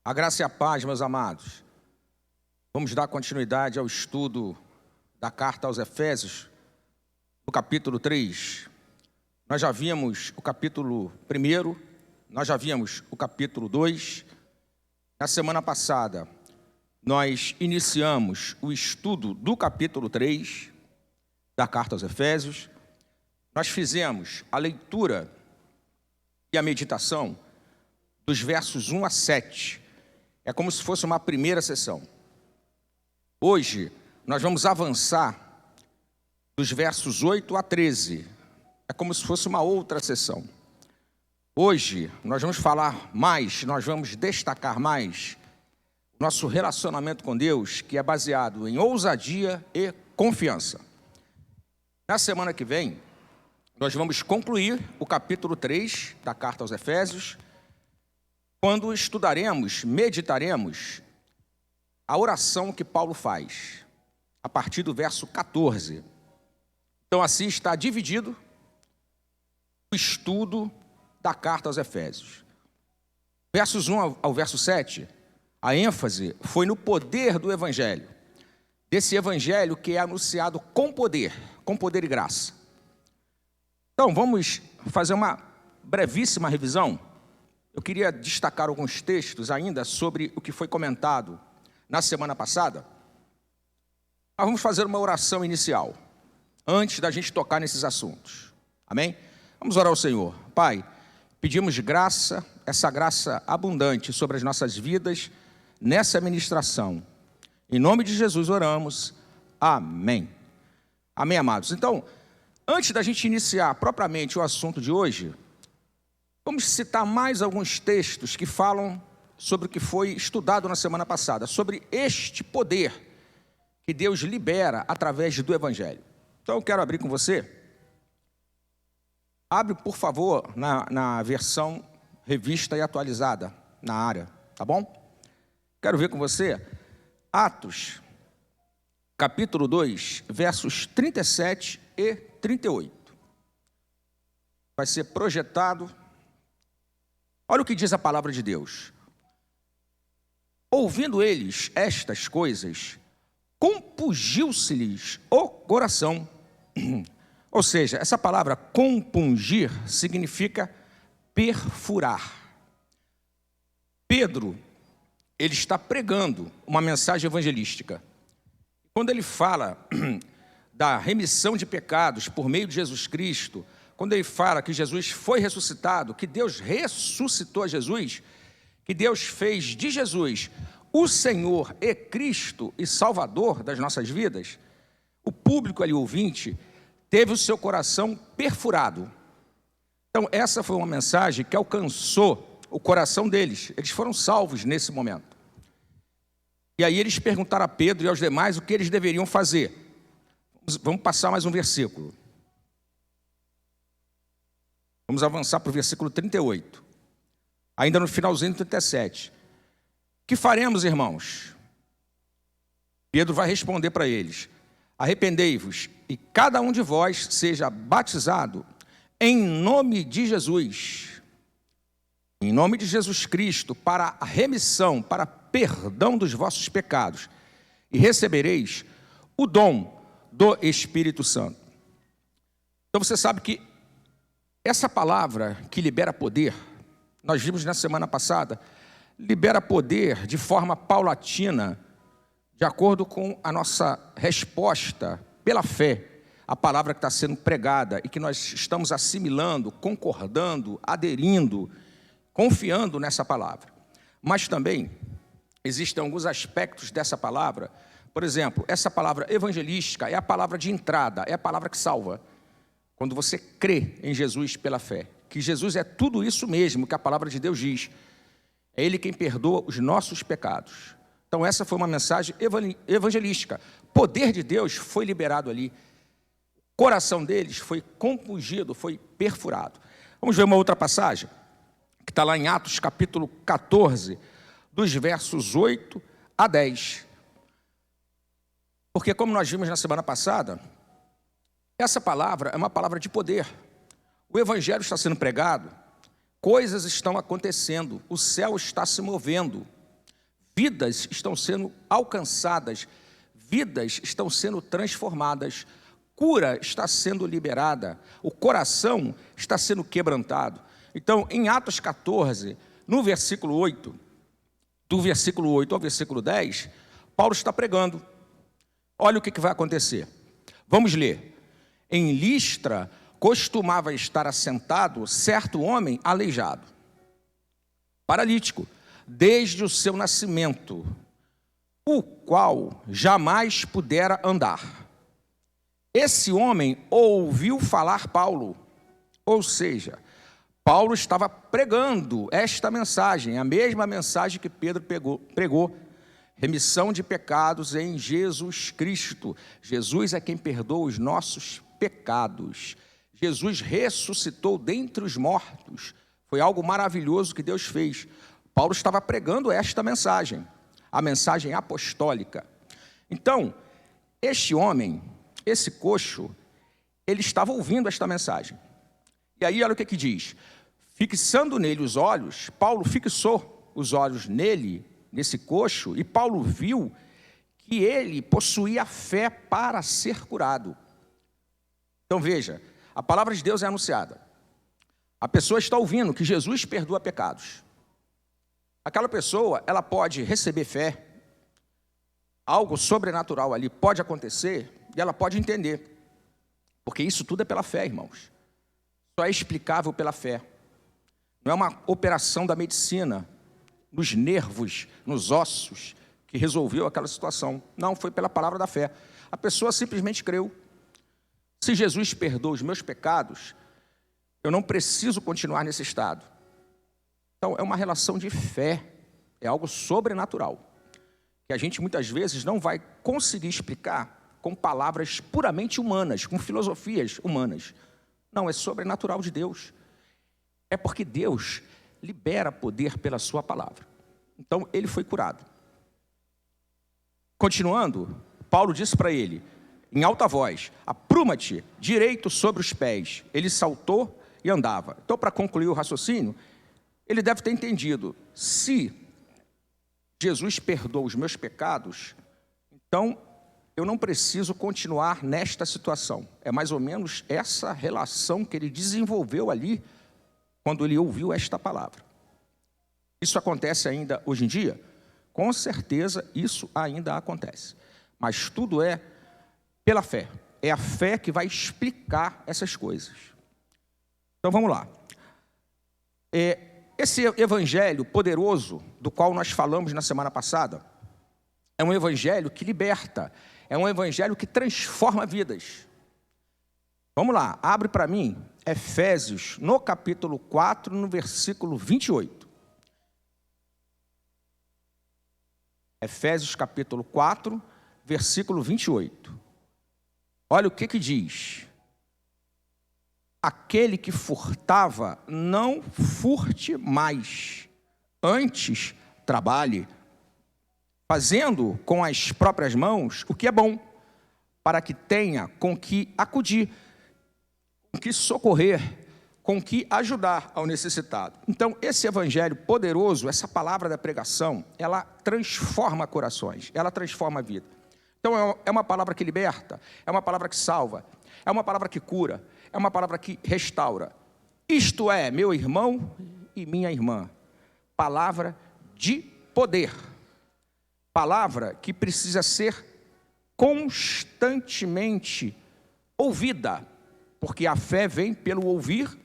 A graça e a paz, meus amados. Vamos dar continuidade ao estudo da carta aos Efésios, no capítulo 3. Nós já vimos o capítulo 1, nós já vimos o capítulo 2. Na semana passada, nós iniciamos o estudo do capítulo 3 da carta aos Efésios. Nós fizemos a leitura e a meditação dos versos 1 a 7. É como se fosse uma primeira sessão. Hoje, nós vamos avançar dos versos 8 a 13. É como se fosse uma outra sessão. Hoje, nós vamos falar mais, nós vamos destacar mais o nosso relacionamento com Deus, que é baseado em ousadia e confiança. Na semana que vem, nós vamos concluir o capítulo 3 da carta aos Efésios, quando estudaremos, meditaremos a oração que Paulo faz, a partir do verso 14. Então, assim está dividido o estudo da carta aos Efésios. Versos 1 ao verso 7, a ênfase foi no poder do Evangelho, desse Evangelho que é anunciado com poder e graça. Então, vamos fazer uma brevíssima revisão. Eu queria destacar alguns textos ainda sobre o que foi comentado na semana passada. Mas vamos fazer uma oração inicial, antes da gente tocar nesses assuntos. Amém? Vamos orar ao Senhor. Pai, pedimos graça, essa graça abundante sobre as nossas vidas, nessa ministração. Em nome de Jesus oramos. Amém. Amém, amados. Então, antes da gente iniciar propriamente o assunto de hoje, vamos citar mais alguns textos que falam sobre o que foi estudado na semana passada, sobre este poder que Deus libera através do Evangelho. Então eu quero abrir com você. Abre, por favor, na versão revista e atualizada, na área, tá bom? Quero ver com você Atos, capítulo 2, versos 37 e 38. Vai ser projetado. Olha o que diz a palavra de Deus. Ouvindo eles estas coisas, compungiu-se-lhes o coração. Ou seja, essa palavra compungir significa perfurar. Pedro, ele está pregando uma mensagem evangelística. Quando ele fala da remissão de pecados por meio de Jesus Cristo, quando ele fala que Jesus foi ressuscitado, que Deus ressuscitou Jesus, que Deus fez de Jesus o Senhor e Cristo e Salvador das nossas vidas, o público ali ouvinte teve o seu coração perfurado. Então essa foi uma mensagem que alcançou o coração deles. Eles foram salvos nesse momento. E aí eles perguntaram a Pedro e aos demais o que eles deveriam fazer. Vamos passar mais um versículo. Vamos avançar para o versículo 38. Ainda no finalzinho do 37. Que faremos, irmãos? Pedro vai responder para eles. Arrependei-vos e cada um de vós seja batizado em nome de Jesus. Em nome de Jesus Cristo, para a remissão, para perdão dos vossos pecados. E recebereis o dom do Espírito Santo. Então você sabe que essa palavra que libera poder, nós vimos na semana passada, libera poder de forma paulatina, de acordo com a nossa resposta pela fé, a palavra que está sendo pregada e que nós estamos assimilando, concordando, aderindo, confiando nessa palavra. Mas também existem alguns aspectos dessa palavra. Por exemplo, essa palavra evangelística é a palavra de entrada, é a palavra que salva. Quando você crê em Jesus pela fé, que Jesus é tudo isso mesmo que a palavra de Deus diz. É Ele quem perdoa os nossos pecados. Então essa foi uma mensagem evangelística. O poder de Deus foi liberado ali. O coração deles foi compungido, foi perfurado. Vamos ver uma outra passagem, que está lá em Atos capítulo 14, dos versos 8 a 10. Porque como nós vimos na semana passada, essa palavra é uma palavra de poder. O evangelho está sendo pregado, coisas estão acontecendo, o céu está se movendo. vidas estão sendo alcançadas, vidas estão sendo transformadas, cura está sendo liberada, o coração está sendo quebrantado. Então, em Atos 14, no versículo 8, do versículo 8 ao versículo 10, Paulo está pregando. Olha o que vai acontecer. Vamos ler. Em Listra, costumava estar assentado certo homem aleijado, paralítico, desde o seu nascimento, o qual jamais pudera andar. Esse homem ouviu falar Paulo, ou seja, Paulo estava pregando esta mensagem, a mesma mensagem que Pedro pregou, remissão de pecados em Jesus Cristo. Jesus é quem perdoa os nossos pecados. Jesus ressuscitou dentre os mortos. Foi algo maravilhoso que Deus fez. Paulo estava pregando esta mensagem, a mensagem apostólica. Então, este homem, esse coxo, ele estava ouvindo esta mensagem. E aí, olha o que diz. Fixando nele os olhos, Paulo fixou os olhos nele, nesse coxo, e Paulo viu que ele possuía fé para ser curado. Então veja, a palavra de Deus é anunciada. A pessoa está ouvindo que Jesus perdoa pecados. Aquela pessoa, ela pode receber fé, algo sobrenatural ali pode acontecer, e ela pode entender. Porque isso tudo é pela fé, irmãos. Só é explicável pela fé. Não é uma operação da medicina, nos nervos, nos ossos, que resolveu aquela situação. Não, foi pela palavra da fé. A pessoa simplesmente creu. Se Jesus perdoa os meus pecados, eu não preciso continuar nesse estado. Então, é uma relação de fé, é algo sobrenatural, que a gente muitas vezes não vai conseguir explicar com palavras puramente humanas, com filosofias humanas. Não, é sobrenatural de Deus. É porque Deus libera poder pela sua palavra. Então, ele foi curado. Continuando, Paulo disse para ele, em alta voz, apruma-te direito sobre os pés. Ele saltou e andava. Então, para concluir o raciocínio, ele deve ter entendido, se Jesus perdoa os meus pecados, então eu não preciso continuar nesta situação. É mais ou menos essa relação que ele desenvolveu ali, quando ele ouviu esta palavra. Isso acontece ainda hoje em dia? Com certeza isso ainda acontece. Mas tudo é pela fé. É a fé que vai explicar essas coisas. Então vamos lá. Esse evangelho poderoso, do qual nós falamos na semana passada, é um evangelho que liberta, é um evangelho que transforma vidas. Vamos lá, abre para mim Efésios, no capítulo 4, no versículo 28. Efésios, capítulo 4, versículo 28. Olha o que diz. Aquele que furtava, não furte mais. Antes, trabalhe, fazendo com as próprias mãos o que é bom, para que tenha com que acudir, com que socorrer, com que ajudar ao necessitado. Então, esse evangelho poderoso, essa palavra da pregação, ela transforma corações, ela transforma a vida. Então, é uma palavra que liberta, é uma palavra que salva, é uma palavra que cura, é uma palavra que restaura. Isto é, meu irmão e minha irmã, palavra de poder. Palavra que precisa ser constantemente ouvida, porque a fé vem pelo ouvir.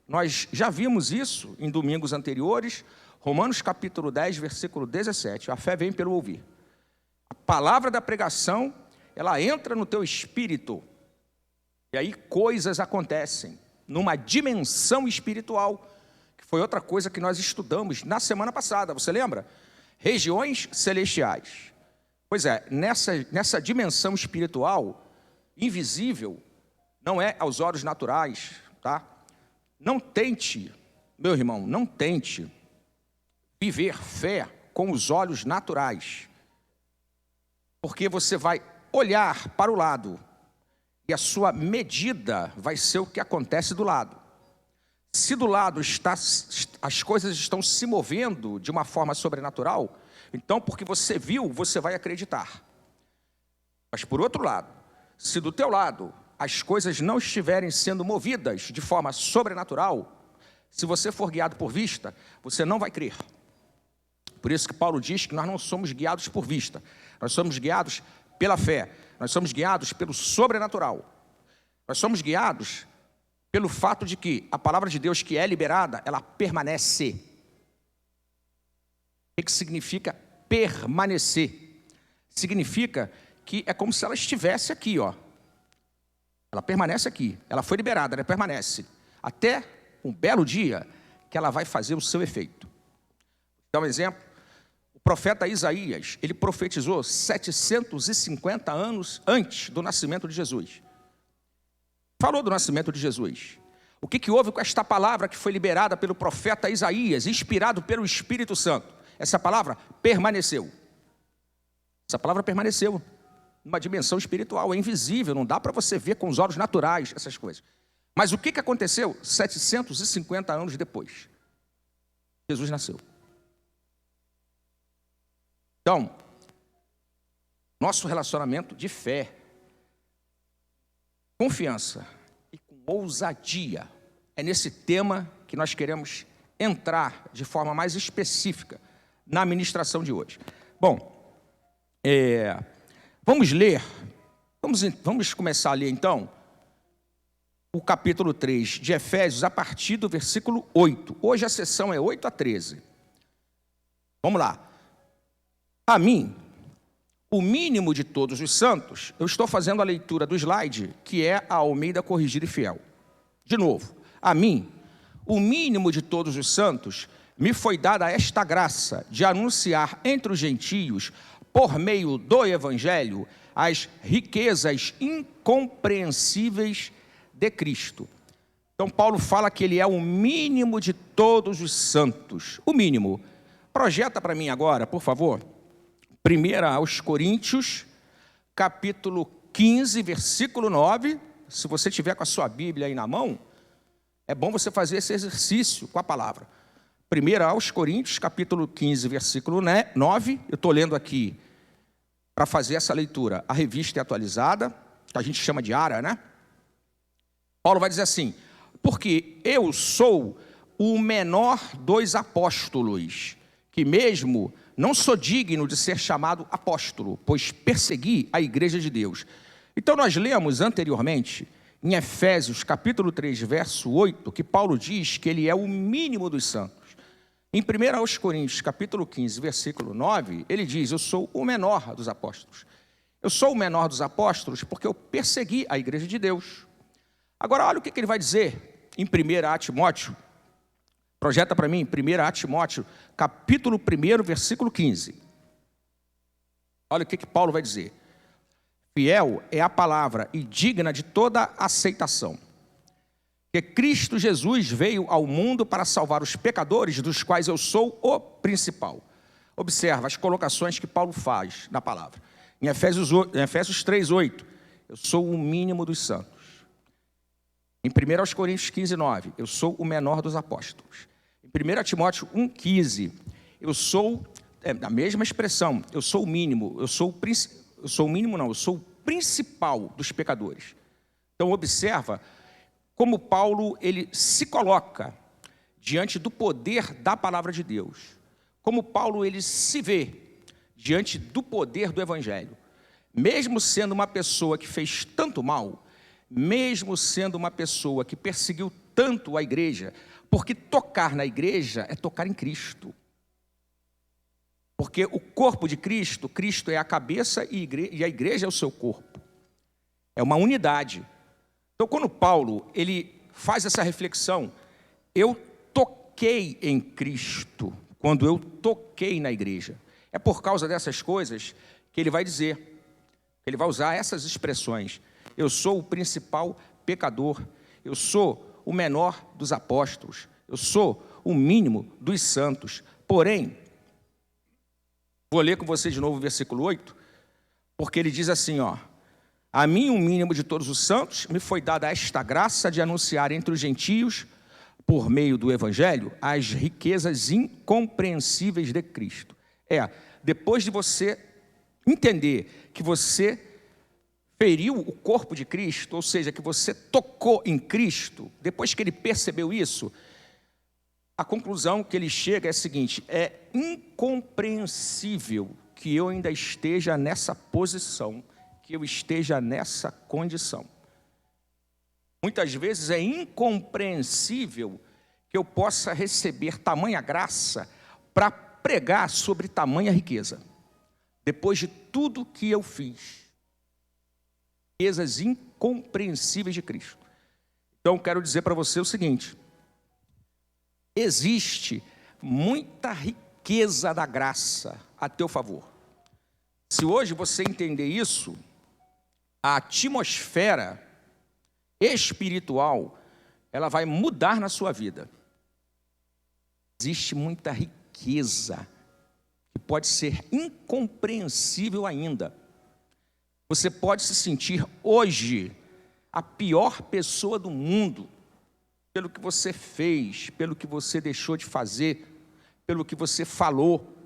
Nós já vimos isso em domingos anteriores, Romanos capítulo 10, versículo 17, a fé vem pelo ouvir. A palavra da pregação, ela entra no teu espírito, e aí coisas acontecem, numa dimensão espiritual, que foi outra coisa que nós estudamos na semana passada, você lembra? Regiões celestiais. Pois é, nessa dimensão espiritual, invisível, não é aos olhos naturais, tá? Não tente, meu irmão, não tente viver fé com os olhos naturais, porque você vai olhar para o lado e a sua medida vai ser o que acontece do lado. Se do lado as coisas estão se movendo de uma forma sobrenatural, Então, porque você viu, você vai acreditar. Mas, por outro lado, se do teu lado as coisas não estiverem sendo movidas de forma sobrenatural, se você for guiado por vista, você não vai crer. Por isso que Paulo diz que nós não somos guiados por vista, nós somos guiados pela fé, nós somos guiados pelo sobrenatural. Nós somos guiados pelo fato de que a palavra de Deus que é liberada, ela permanece. O que significa permanecer? Significa que é como se ela estivesse aqui, ó. Ela permanece aqui, ela foi liberada, ela permanece. Até um belo dia que ela vai fazer o seu efeito. Vou dar um exemplo. O profeta Isaías, ele profetizou 750 anos antes do nascimento de Jesus. Falou do nascimento de Jesus. O que houve com esta palavra que foi liberada pelo profeta Isaías, inspirado pelo Espírito Santo? Essa palavra permaneceu. Essa palavra permaneceu numa dimensão espiritual, é invisível, não dá para você ver com os olhos naturais essas coisas. Mas o que aconteceu 750 anos depois? Jesus nasceu. Então, nosso relacionamento de fé, confiança e com ousadia, é nesse tema que nós queremos entrar de forma mais específica na ministração de hoje. Bom, vamos ler, vamos começar a ler então o capítulo 3 de Efésios a partir do versículo 8. Hoje a sessão é 8 a 13. Vamos lá. A mim, o mínimo de todos os santos, eu estou fazendo a leitura do slide, que é a Almeida Corrigida e Fiel. De novo, a mim, o mínimo de todos os santos, me foi dada esta graça de anunciar entre os gentios, por meio do Evangelho, as riquezas incompreensíveis de Cristo. Então, Paulo fala que ele é o mínimo de todos os santos. O mínimo. Projeta para mim agora, por favor. 1 aos Coríntios, capítulo 15, versículo 9. Se você tiver com a sua Bíblia aí na mão, é bom você fazer esse exercício com a palavra. 1 aos Coríntios, capítulo 15, versículo 9. Eu estou lendo aqui, para fazer essa leitura, a revista atualizada, que a gente chama de ARA, né? Paulo vai dizer assim: porque eu sou o menor dos apóstolos, que mesmo não sou digno de ser chamado apóstolo, pois persegui a igreja de Deus. Então nós lemos anteriormente, em Efésios capítulo 3, verso 8, que Paulo diz que ele é o mínimo dos santos. Em 1 aos Coríntios capítulo 15, versículo 9, ele diz: eu sou o menor dos apóstolos. Eu sou o menor dos apóstolos porque eu persegui a igreja de Deus. Agora olha o que ele vai dizer em 1 Timóteo. Projeta para mim, 1 Timóteo, capítulo 1, versículo 15. Olha o que Paulo vai dizer. Fiel é a palavra e digna de toda aceitação. Que Cristo Jesus veio ao mundo para salvar os pecadores, dos quais eu sou o principal. Observa as colocações que Paulo faz na palavra. Em Efésios 3, 8, eu sou o mínimo dos santos. Em 1 aos Coríntios 15, 9, eu sou o menor dos apóstolos. Em 1 Timóteo 1, 15, eu sou, a mesma expressão, eu sou o mínimo, eu sou o principal dos pecadores. Então observa como Paulo ele se coloca diante do poder da palavra de Deus. Como Paulo ele se vê diante do poder do Evangelho. Mesmo sendo uma pessoa que fez tanto mal, mesmo sendo uma pessoa que perseguiu tanto a igreja, porque tocar na igreja é tocar em Cristo. Porque o corpo de Cristo, Cristo é a cabeça e a igreja é o seu corpo. É uma unidade. Então, quando Paulo ele faz essa reflexão, eu toquei em Cristo, quando eu toquei na igreja. É por causa dessas coisas que ele vai dizer, ele vai usar essas expressões. Eu sou o principal pecador, eu sou o menor dos apóstolos, eu sou o mínimo dos santos. Porém, vou ler com você de novo o versículo 8, porque ele diz assim, ó: a mim, o mínimo de todos os santos, me foi dada esta graça de anunciar entre os gentios, por meio do Evangelho, as riquezas incompreensíveis de Cristo. depois de você entender que você feriu o corpo de Cristo, ou seja, que você tocou em Cristo, depois que ele percebeu isso, a conclusão que ele chega é a seguinte: é incompreensível que eu ainda esteja nessa posição, que eu esteja nessa condição. Muitas vezes é incompreensível que eu possa receber tamanha graça para pregar sobre tamanha riqueza, depois de tudo que eu fiz. Riquezas incompreensíveis de Cristo. Então, quero dizer para você o seguinte: existe muita riqueza da graça a teu favor. Se hoje você entender isso, a atmosfera espiritual, ela vai mudar na sua vida. Existe muita riqueza que pode ser incompreensível ainda. Você pode se sentir hoje a pior pessoa do mundo, pelo que você fez, pelo que você deixou de fazer, pelo que você falou,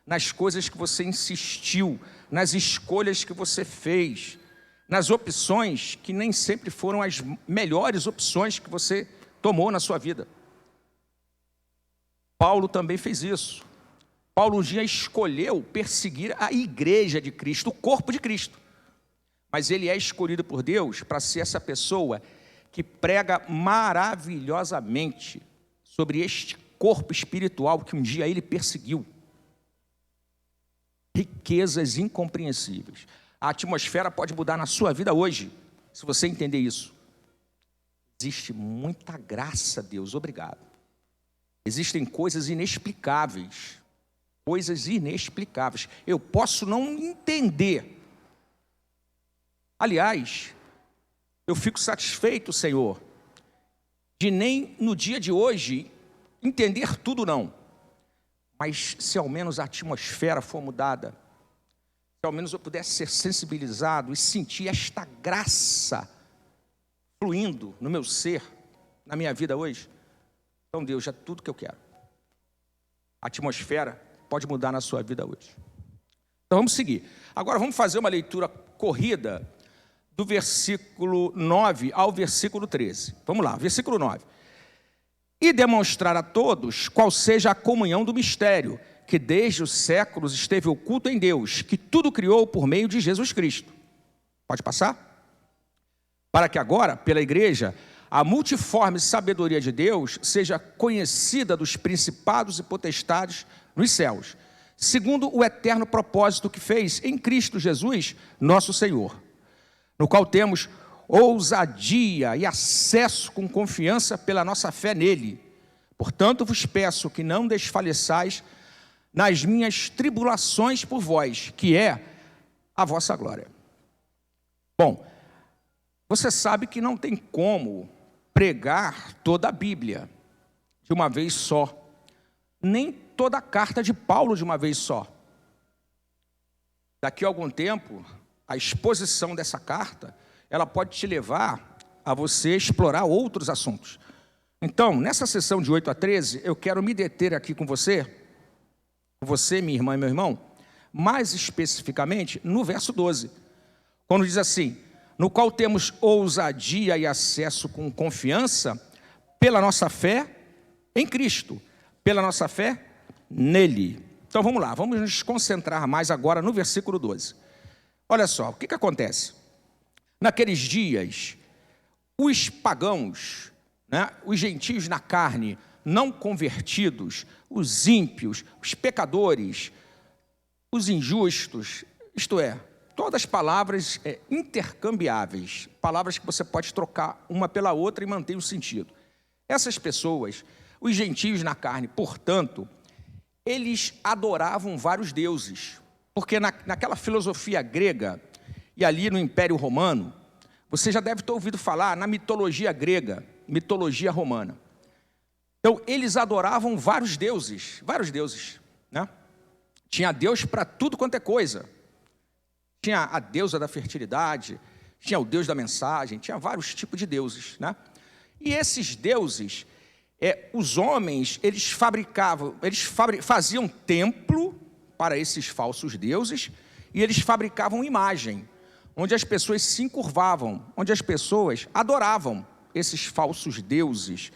nas coisas que você insistiu, nas escolhas que você fez, nas opções que nem sempre foram as melhores opções que você tomou na sua vida. Paulo também fez isso. Paulo um dia escolheu perseguir a igreja de Cristo, o corpo de Cristo. Mas ele é escolhido por Deus para ser essa pessoa que prega maravilhosamente sobre este corpo espiritual que um dia ele perseguiu. Riquezas incompreensíveis. A atmosfera pode mudar na sua vida hoje, se você entender isso. Existe muita graça, Deus, obrigado. Existem coisas inexplicáveis. Coisas inexplicáveis. Eu posso não entender. Aliás, eu fico satisfeito, Senhor, de nem no dia de hoje entender tudo não. Mas se ao menos a atmosfera for mudada, se ao menos eu pudesse ser sensibilizado e sentir esta graça fluindo no meu ser, na minha vida hoje, então Deus, é tudo que eu quero. A atmosfera pode mudar na sua vida hoje. Então vamos seguir. Agora vamos fazer uma leitura corrida do versículo 9 ao versículo 13. Vamos lá, versículo 9. E demonstrar a todos qual seja a comunhão do mistério, que desde os séculos esteve oculto em Deus, que tudo criou por meio de Jesus Cristo. Pode passar? Para que agora, pela igreja, a multiforme sabedoria de Deus seja conhecida dos principados e potestades nos céus, segundo o eterno propósito que fez em Cristo Jesus, nosso Senhor, no qual temos ousadia e acesso com confiança pela nossa fé nele. Portanto, vos peço que não desfaleçais nas minhas tribulações por vós, que é a vossa glória. Bom, você sabe que não tem como pregar toda a Bíblia de uma vez só, nem toda a carta de Paulo de uma vez só. Daqui a algum tempo, a exposição dessa carta, ela pode te levar a você explorar outros assuntos. Então, nessa sessão de 8 a 13, eu quero me deter aqui com você, minha irmã e meu irmão, mais especificamente no verso 12, quando diz assim: no qual temos ousadia e acesso com confiança pela nossa fé em Cristo, pela nossa fé nele. Então vamos lá, vamos nos concentrar mais agora no versículo 12. Olha só, o que acontece? Naqueles dias, os pagãos, os gentios na carne, não convertidos, os ímpios, os pecadores, os injustos, isto é, todas palavras intercambiáveis, palavras que você pode trocar uma pela outra e manter o sentido. Essas pessoas, os gentios na carne, portanto, eles adoravam vários deuses, porque naquela filosofia grega e ali no Império Romano, você já deve ter ouvido falar na mitologia grega, mitologia romana. Então, eles adoravam vários deuses, né? Tinha Deus para tudo quanto é coisa. Tinha a deusa da fertilidade, tinha o Deus da mensagem, tinha vários tipos de deuses, né? E esses deuses, os homens, eles faziam templo para esses falsos deuses e eles fabricavam imagem, onde as pessoas se encurvavam, onde as pessoas adoravam esses falsos deuses.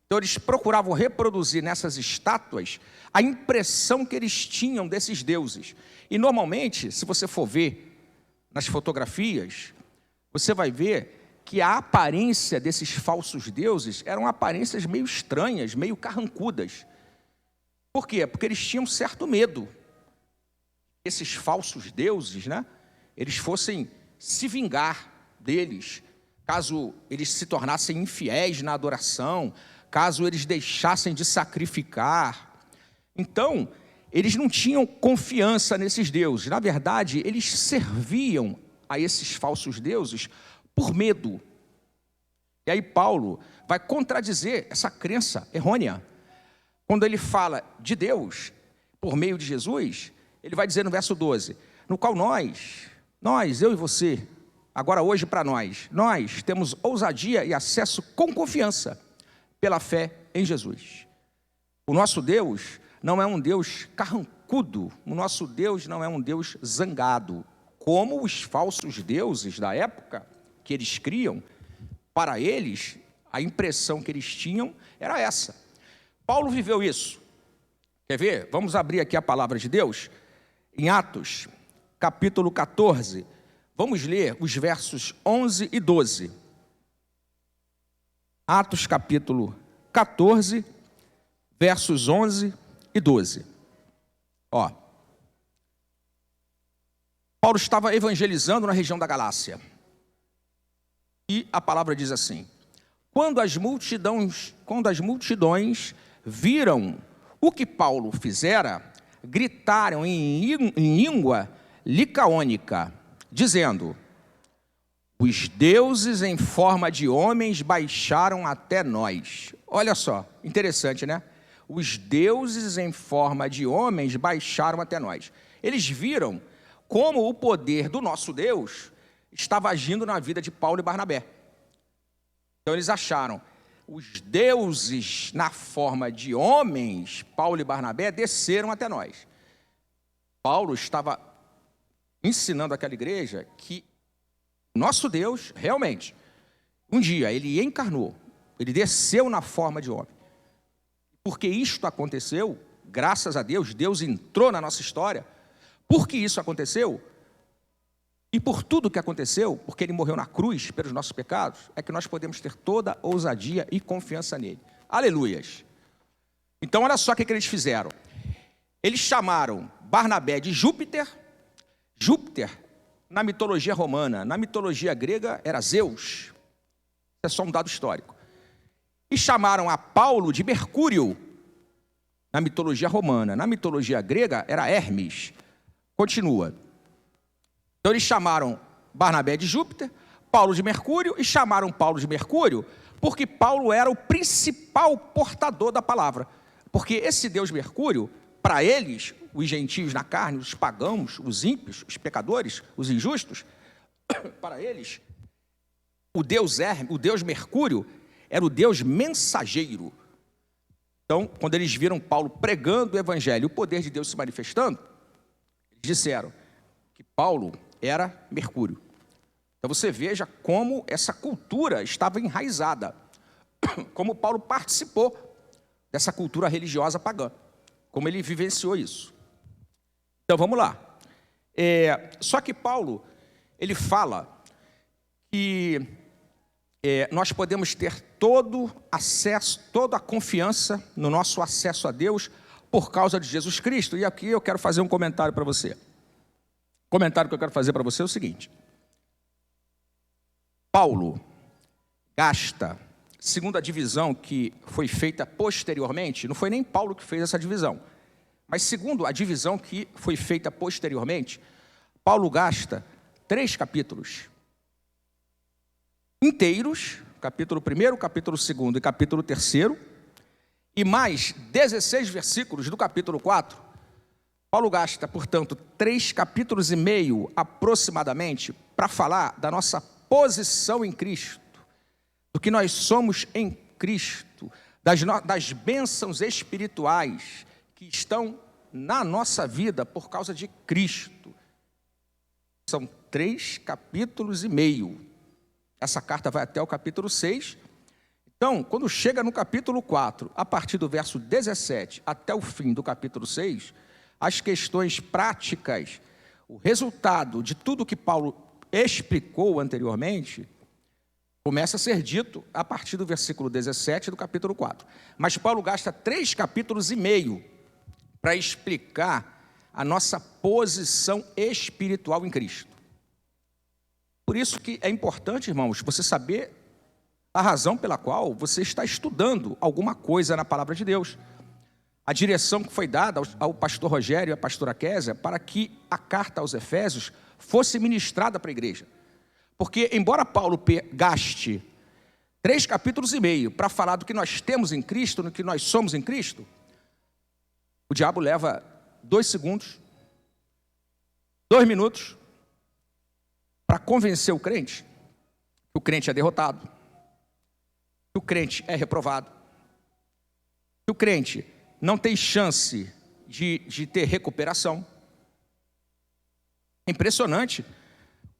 Então eles procuravam reproduzir nessas estátuas a impressão que eles tinham desses deuses. E normalmente, se você for ver nas fotografias, você vai ver que a aparência desses falsos deuses eram aparências meio estranhas, meio carrancudas. Por quê? Porque eles tinham certo medo. Esses falsos deuses, né, eles fossem se vingar deles, caso eles se tornassem infiéis na adoração, caso eles deixassem de sacrificar. Então, eles não tinham confiança nesses deuses. Na verdade, eles serviam a esses falsos deuses por medo. E aí Paulo vai contradizer essa crença errônea. Quando ele fala de Deus, por meio de Jesus, ele vai dizer no verso 12, no qual nós, eu e você, agora hoje para nós temos ousadia e acesso com confiança pela fé em Jesus. O nosso Deus não é um Deus carrancudo, o nosso Deus não é um Deus zangado, como os falsos deuses da época que eles criam. Para eles, a impressão que eles tinham era essa. Paulo viveu isso. Quer ver? Vamos abrir aqui a palavra de Deus, em Atos, capítulo 14. Vamos ler os versos 11 e 12. Atos, capítulo 14, versos 11 e 12. Ó. Paulo estava evangelizando na região da Galácia. E a palavra diz assim: quando as multidões viram o que Paulo fizera, gritaram em língua licaônica, dizendo: os deuses em forma de homens baixaram até nós. Olha só, interessante, né? Os deuses em forma de homens baixaram até nós. Eles viram como o poder do nosso Deus estava agindo na vida de Paulo e Barnabé. Então eles acharam, os deuses na forma de homens, Paulo e Barnabé, desceram até nós. Paulo estava ensinando àquela igreja que nosso Deus, realmente, um dia ele encarnou, ele desceu na forma de homem. Porque isto aconteceu, graças a Deus, Deus entrou na nossa história. Porque isso aconteceu, e por tudo que aconteceu, porque ele morreu na cruz pelos nossos pecados, é que nós podemos ter toda a ousadia e confiança nele. Aleluias! Então, olha só o que eles fizeram. Eles chamaram Barnabé de Júpiter. Júpiter, na mitologia romana, na mitologia grega, era Zeus. Isso é só um dado histórico. E chamaram a Paulo de Mercúrio, na mitologia romana. Na mitologia grega, era Hermes. Continua. Então eles chamaram Barnabé de Júpiter, Paulo de Mercúrio, e chamaram Paulo de Mercúrio porque Paulo era o principal portador da palavra. Porque esse Deus Mercúrio, para eles, os gentios na carne, os pagãos, os ímpios, os pecadores, os injustos, para eles, o Deus Mercúrio era o Deus mensageiro. Então, quando eles viram Paulo pregando o evangelho, o poder de Deus se manifestando, eles disseram que Paulo era Mercúrio. Então você veja como essa cultura estava enraizada, como Paulo participou dessa cultura religiosa pagã, como ele vivenciou isso. Então vamos lá. Só que Paulo, ele fala que nós podemos ter todo acesso, toda a confiança no nosso acesso a Deus por causa de Jesus Cristo. E aqui eu quero fazer um comentário para você. O comentário que eu quero fazer para você é o seguinte: Paulo gasta, segundo a divisão que foi feita posteriormente, não foi nem Paulo que fez essa divisão, mas segundo a divisão que foi feita posteriormente, Paulo gasta 3 capítulos inteiros, capítulo 1, capítulo 2 e capítulo 3, e mais 16 versículos do capítulo 4, Paulo gasta, portanto, 3 capítulos e meio, aproximadamente, para falar da nossa posição em Cristo, do que nós somos em Cristo, das bênçãos espirituais que estão na nossa vida por causa de Cristo. São 3 capítulos e meio. Essa carta vai até o capítulo 6. Então, quando chega no capítulo 4, a partir do verso 17 até o fim do capítulo 6, as questões práticas, o resultado de tudo que Paulo explicou anteriormente, começa a ser dito a partir do versículo 17 do capítulo 4. Mas Paulo gasta 3 capítulos e meio para explicar a nossa posição espiritual em Cristo. Por isso que é importante, irmãos, você saber a razão pela qual você está estudando alguma coisa na palavra de Deus. A direção que foi dada ao pastor Rogério e à pastora Késia para que a carta aos Efésios fosse ministrada para a igreja. Porque, embora Paulo gaste 3 capítulos e meio para falar do que nós temos em Cristo, no que nós somos em Cristo, o diabo leva 2 segundos, 2 minutos, para convencer o crente que o crente é derrotado, que o crente é reprovado, que o crente não tem chance de ter recuperação. É impressionante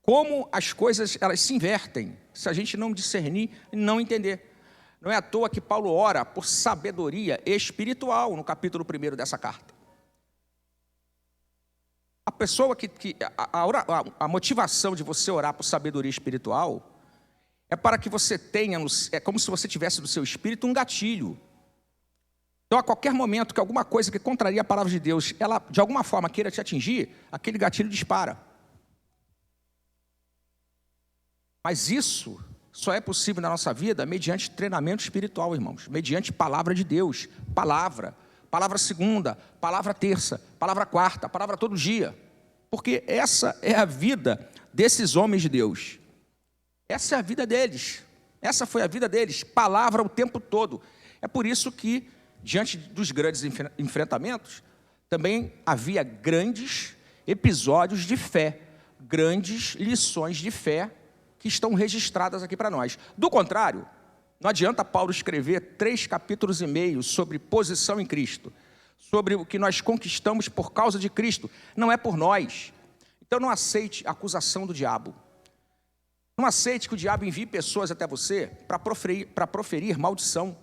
como as coisas elas se invertem, se a gente não discernir e não entender. Não é à toa que Paulo ora por sabedoria espiritual no capítulo 1 dessa carta. A pessoa a motivação de você orar por sabedoria espiritual é para que você tenha, é como se você tivesse no seu espírito um gatilho. Então, a qualquer momento que alguma coisa que contraria a palavra de Deus, ela de alguma forma queira te atingir, aquele gatilho dispara. Mas isso só é possível na nossa vida mediante treinamento espiritual, irmãos. Mediante palavra de Deus. Palavra segunda, palavra terça, palavra quarta, palavra todo dia. Porque essa é a vida desses homens de Deus. Essa é a vida deles. Essa foi a vida deles. Palavra o tempo todo. É por isso que, diante dos grandes enfrentamentos, também havia grandes episódios de fé, grandes lições de fé que estão registradas aqui para nós. Do contrário, não adianta Paulo escrever 3 capítulos e meio sobre posição em Cristo, sobre o que nós conquistamos por causa de Cristo, não é por nós. Então não aceite a acusação do diabo. Não aceite que o diabo envie pessoas até você para proferir maldição.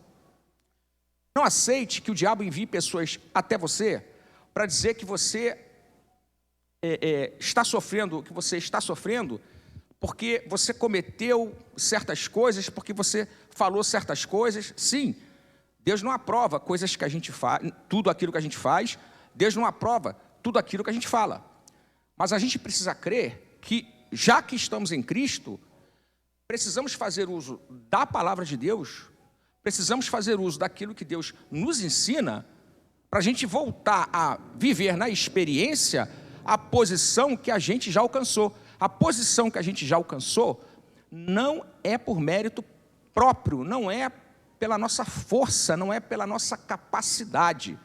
Não aceite que o diabo envie pessoas até você para dizer que você está sofrendo o que você está sofrendo porque você cometeu certas coisas, porque você falou certas coisas. Sim, Deus não aprova coisas que a gente faz, tudo aquilo que a gente faz. Deus não aprova tudo aquilo que a gente fala. Mas a gente precisa crer que, já que estamos em Cristo, precisamos fazer uso da palavra de Deus, precisamos fazer uso daquilo que Deus nos ensina, para a gente voltar a viver na experiência a posição que a gente já alcançou. A posição que a gente já alcançou não é por mérito próprio, não é pela nossa força, não é pela nossa capacidade,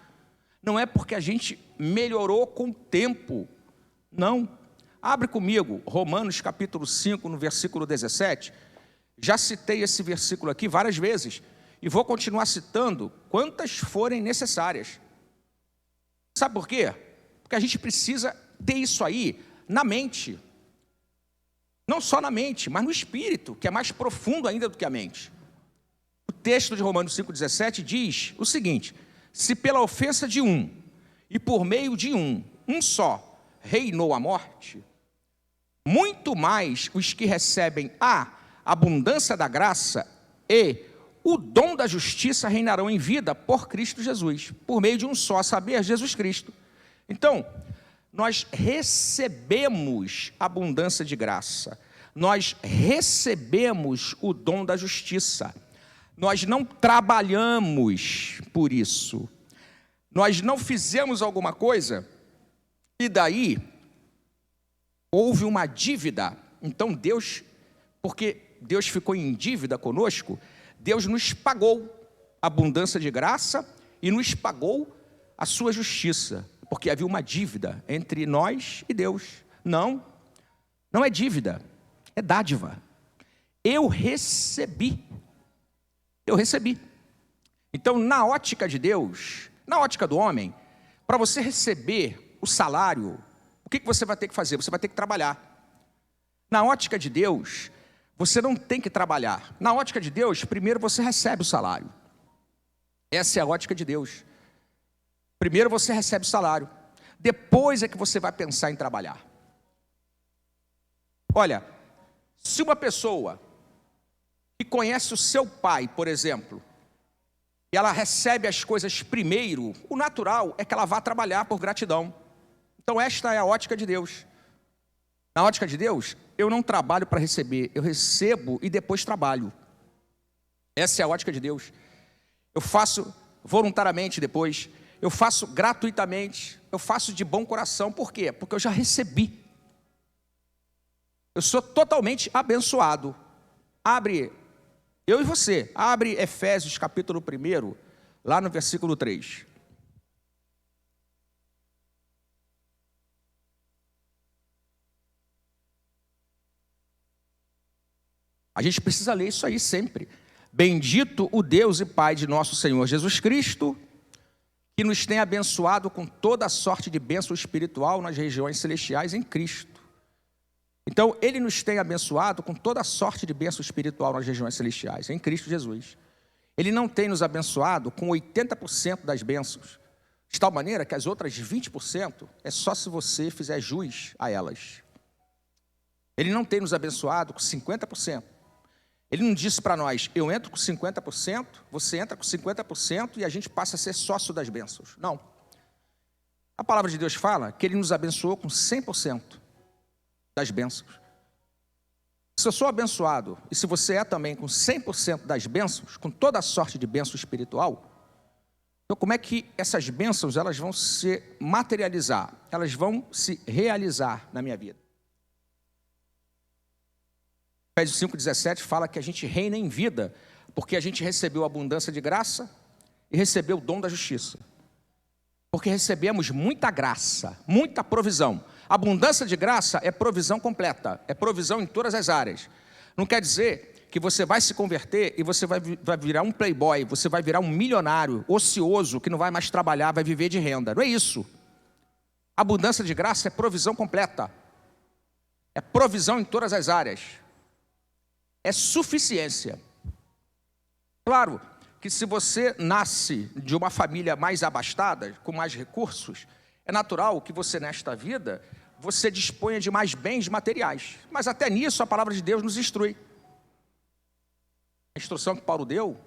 não é porque a gente melhorou com o tempo, não. Abre comigo Romanos capítulo 5, no versículo 17. Já citei esse versículo aqui várias vezes e vou continuar citando quantas forem necessárias. Sabe por quê? Porque a gente precisa ter isso aí na mente. Não só na mente, mas no espírito, que é mais profundo ainda do que a mente. O texto de Romanos 5,17 diz o seguinte: se pela ofensa de um, e por meio de um só, reinou a morte, muito mais os que recebem a abundância da graça e o dom da justiça reinarão em vida por Cristo Jesus, por meio de um só, a saber, Jesus Cristo. Então, nós recebemos abundância de graça, nós recebemos o dom da justiça, nós não trabalhamos por isso, nós não fizemos alguma coisa e daí houve uma dívida. Então Deus, porque Deus ficou em dívida conosco, Deus nos pagou abundância de graça e nos pagou a sua justiça, porque havia uma dívida entre nós e Deus. Não é dívida, é dádiva. Eu recebi. Então, na ótica de Deus, na ótica do homem, para você receber o salário, o que você vai ter que fazer? Você vai ter que trabalhar. Na ótica de Deus, você não tem que trabalhar. Na ótica de Deus, primeiro você recebe o salário. Essa é a ótica de Deus. Primeiro você recebe o salário. Depois é que você vai pensar em trabalhar. Olha, se uma pessoa que conhece o seu pai, por exemplo, e ela recebe as coisas primeiro, o natural é que ela vá trabalhar por gratidão. Então esta é a ótica de Deus. Na ótica de Deus, eu não trabalho para receber, eu recebo e depois trabalho. Essa é a ótica de Deus. Eu faço voluntariamente depois, eu faço gratuitamente, eu faço de bom coração. Por quê? Porque eu já recebi. Eu sou totalmente abençoado. Abre, eu e você, abre Efésios capítulo 1, lá no versículo 3. A gente precisa ler isso aí sempre. Bendito o Deus e Pai de nosso Senhor Jesus Cristo, que nos tem abençoado com toda a sorte de bênção espiritual nas regiões celestiais em Cristo. Então, Ele nos tem abençoado com toda a sorte de bênção espiritual nas regiões celestiais em Cristo Jesus. Ele não tem nos abençoado com 80% das bênçãos, de tal maneira que as outras 20% é só se você fizer jus a elas. Ele não tem nos abençoado com 50%. Ele não disse para nós, eu entro com 50%, você entra com 50% e a gente passa a ser sócio das bênçãos. Não. A palavra de Deus fala que Ele nos abençoou com 100% das bênçãos. Se eu sou abençoado, e se você é também com 100% das bênçãos, com toda a sorte de bênção espiritual, então como é que essas bênçãos elas vão se materializar? Elas vão se realizar na minha vida. Efésios 5,17 fala que a gente reina em vida, porque a gente recebeu abundância de graça e recebeu o dom da justiça. Porque recebemos muita graça, muita provisão. Abundância de graça é provisão completa, é provisão em todas as áreas. Não quer dizer que você vai se converter e você vai virar um playboy, você vai virar um milionário ocioso que não vai mais trabalhar, vai viver de renda. Não é isso. Abundância de graça é provisão completa. É provisão em todas as áreas. É suficiência. Claro que se você nasce de uma família mais abastada, com mais recursos, é natural que você nesta vida, você disponha de mais bens materiais. Mas até nisso a palavra de Deus nos instrui. A instrução que Paulo deu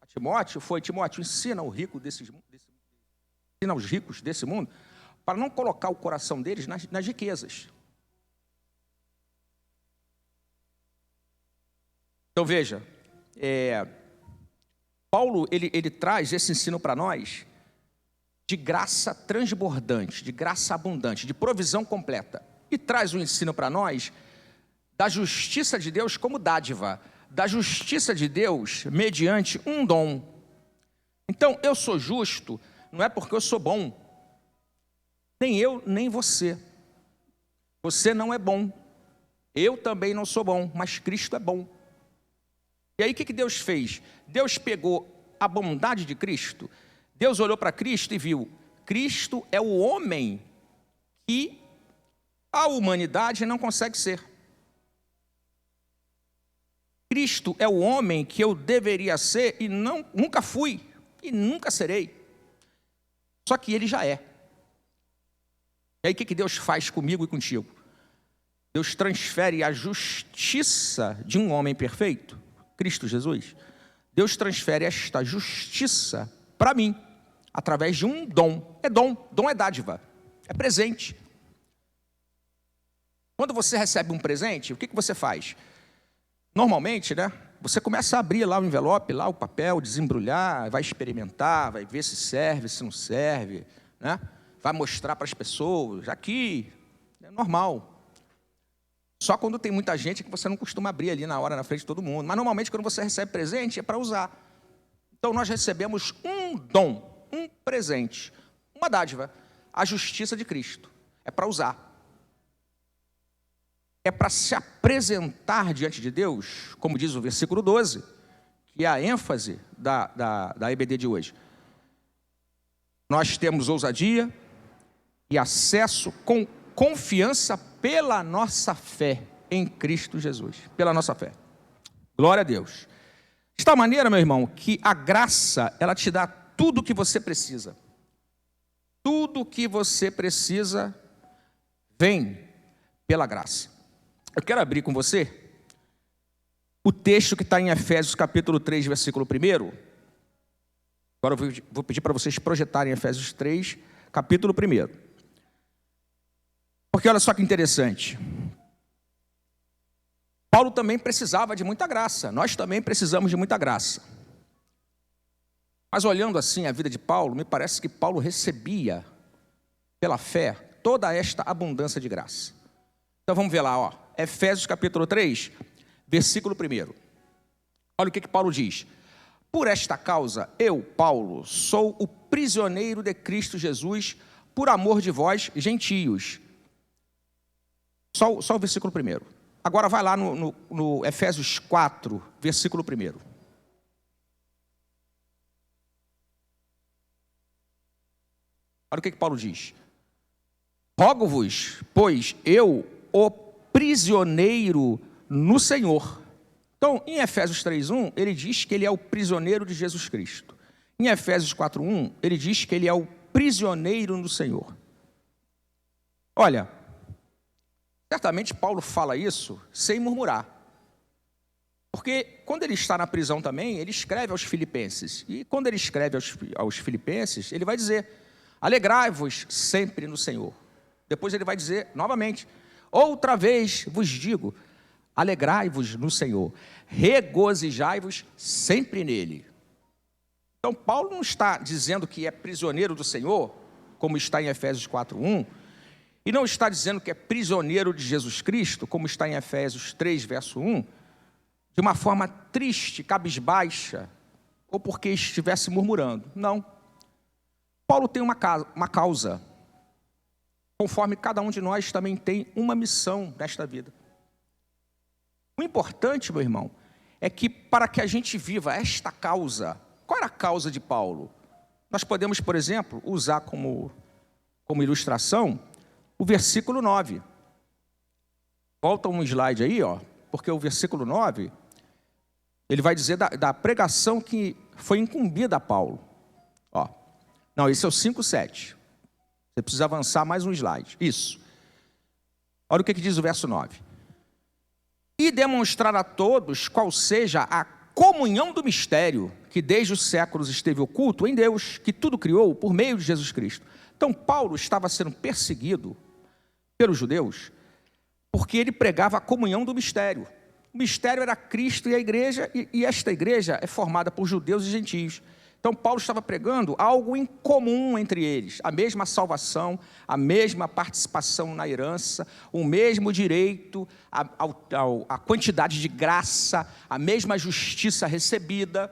a Timóteo foi, Timóteo, ensina o rico ensina os ricos desse mundo, para não colocar o coração deles nas riquezas. Então veja, Paulo ele traz esse ensino para nós de graça transbordante, de graça abundante, de provisão completa. E traz o ensino para nós da justiça de Deus como dádiva, da justiça de Deus mediante um dom. Então eu sou justo, não é porque eu sou bom, nem eu, nem você. Você não é bom, eu também não sou bom, mas Cristo é bom. E aí o que Deus fez? Deus pegou a bondade de Cristo, Deus olhou para Cristo e viu, Cristo é o homem que a humanidade não consegue ser. Cristo é o homem que eu deveria ser e nunca fui e nunca serei. Só que Ele já é. E aí o que Deus faz comigo e contigo? Deus transfere a justiça de um homem perfeito, Cristo Jesus. Deus transfere esta justiça para mim, através de um dom. É dom, dom é dádiva, é presente. Quando você recebe um presente, o que você faz? Normalmente, né? Você começa a abrir lá o envelope, lá o papel, desembrulhar, vai experimentar, vai ver se serve, se não serve, né? Vai mostrar para as pessoas, aqui, é normal. Só quando tem muita gente que você não costuma abrir ali na hora, na frente de todo mundo. Mas normalmente quando você recebe presente é para usar. Então nós recebemos um dom, um presente, uma dádiva, a justiça de Cristo. É para usar. É para se apresentar diante de Deus, como diz o versículo 12, 12, que é a ênfase da EBD de hoje. nós temos ousadia e acesso com confiança pela nossa fé em Cristo Jesus. Pela nossa fé. Glória a Deus. De tal maneira, meu irmão, que a graça, ela te dá tudo o que você precisa. Tudo o que você precisa vem pela graça. Eu quero abrir com você o texto que está em Efésios capítulo 3, versículo 1. Agora eu vou pedir para vocês projetarem Efésios 3, capítulo 1. Porque olha só que interessante. Paulo também precisava de muita graça. Nós também precisamos de muita graça. Mas olhando assim a vida de Paulo, me parece que Paulo recebia, pela fé, toda esta abundância de graça. Então vamos ver lá, ó. Efésios capítulo 3, versículo 1. Olha o que Paulo diz. Por esta causa, eu, Paulo, sou o prisioneiro de Cristo Jesus, por amor de vós, gentios. Só o versículo 1. Agora vai lá no Efésios 4, versículo 1. Olha o que Paulo diz. Rogo-vos, pois eu, o prisioneiro no Senhor. Então, em Efésios 3:1, ele diz que ele é o prisioneiro de Jesus Cristo. Em Efésios 4:1, ele diz que ele é o prisioneiro no Senhor. Olha, certamente Paulo fala isso sem murmurar. Porque quando ele está na prisão também, ele escreve aos filipenses. E quando ele escreve aos filipenses, ele vai dizer, alegrai-vos sempre no Senhor. Depois ele vai dizer novamente, outra vez vos digo, alegrai-vos no Senhor, regozijai-vos sempre nele. Então Paulo não está dizendo que é prisioneiro do Senhor, como está em Efésios 4:1, e não está dizendo que é prisioneiro de Jesus Cristo, como está em Efésios 3, verso 1, de uma forma triste, cabisbaixa, ou porque estivesse murmurando. Não. Paulo tem uma causa, conforme cada um de nós também tem uma missão nesta vida. O importante, meu irmão, é que para que a gente viva esta causa, qual era a causa de Paulo? Nós podemos, por exemplo, usar como ilustração o versículo 9. Volta um slide aí, ó, porque o versículo 9, ele vai dizer da pregação que foi incumbida a Paulo. Ó, não, esse é o 5:7. Você precisa avançar mais um slide. Isso. Olha o que diz o verso 9. E demonstrar a todos qual seja a comunhão do mistério que desde os séculos esteve oculto em Deus, que tudo criou por meio de Jesus Cristo. Então Paulo estava sendo perseguido pelos judeus porque ele pregava a comunhão do mistério. O mistério era Cristo e a igreja, e esta igreja é formada por judeus e gentios. Então Paulo estava pregando algo em comum entre eles, a mesma salvação, a mesma participação na herança, o mesmo direito, a quantidade de graça, a mesma justiça recebida.